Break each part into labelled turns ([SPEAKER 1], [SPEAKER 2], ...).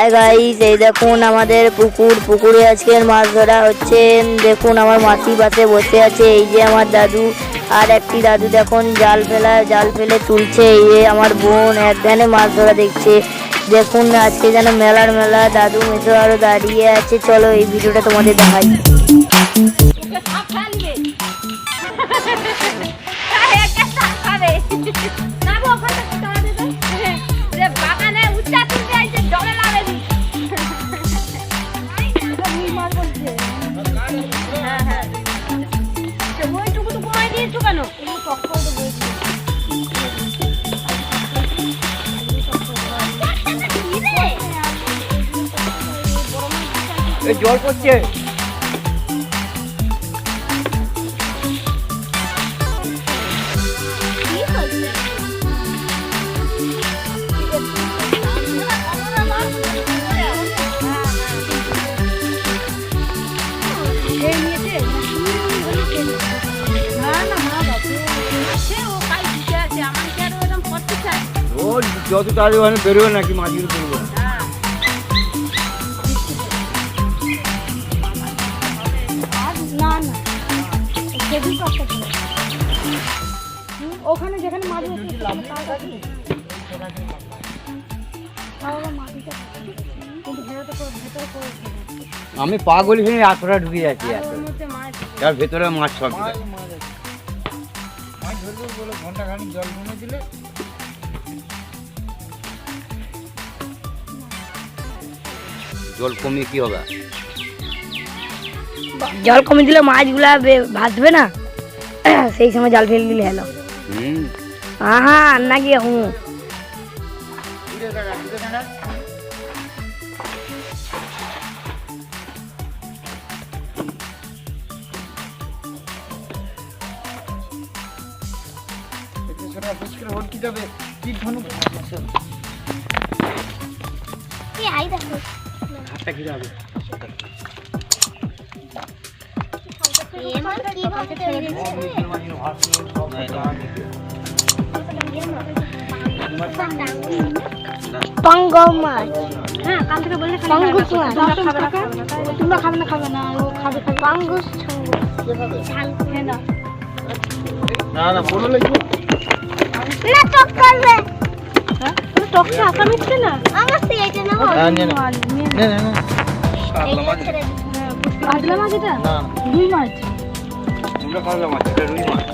[SPEAKER 1] Hi guys, এই দেখুন আমাদের পুকুরে আজকের মাছ ধরা হচ্ছে। দেখুন আমার মাসি পাশে বসে আছে, এই যে আমার দাদু আর একটি দাদু দেখুন জাল ফেলে তুলছে। এই যে আমার বোন এক ধ্যানে মাছ ধরা দেখছে। দেখুন আজকে যেন মেলা দাদু মেসো আরো দাঁড়িয়ে আছে। চলো এই ভিডিওটা তোমাদের দেখাই।
[SPEAKER 2] জল পড়ছে। যত তাড়াতাড়ি ওখানে বেরোবে নাকি মাছগুলো করবো।
[SPEAKER 3] ওখানে যেখানে মাছ
[SPEAKER 2] আমি পাগল হয়ে আতরা ঢুকে যাচ্ছি তার ভেতরে মাছ সব ঘন্টাখানিক জল কমে দিলে জল কমিয়ে কি হবে?
[SPEAKER 1] জল কমে দিলে মাছগুলা ভাসবে না, সেই সময় জাল ফেলে দিলে হলো। হ্যাঁ নাকি হুম পাঙ্গো মাছ।
[SPEAKER 3] হ্যাঁ কাল থেকে বললে
[SPEAKER 1] পাঙ্গুস মাছ।
[SPEAKER 3] তোমরা খাবে না ও খাবে
[SPEAKER 1] পাঙ্গুস
[SPEAKER 3] ঝাল খেয়ে না
[SPEAKER 2] না বলো লাগবে
[SPEAKER 1] না টক করবে।
[SPEAKER 3] হ্যাঁ তুমি টকটা আটা মিটছে না
[SPEAKER 1] আমার সেই এটা না
[SPEAKER 2] না
[SPEAKER 3] কাতলা মাছ এটা রুই মাছ।
[SPEAKER 2] তোমরা কাতলা মাছ, এটা রুই মাছ।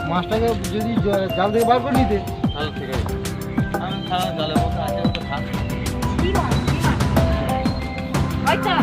[SPEAKER 2] মাছটাকে যদি জাল থেকে বার করে নিতে তাহলে ঠিক আছে। আমি জালের মতো আছে তো থাক।
[SPEAKER 3] কি মাছ? ওইটা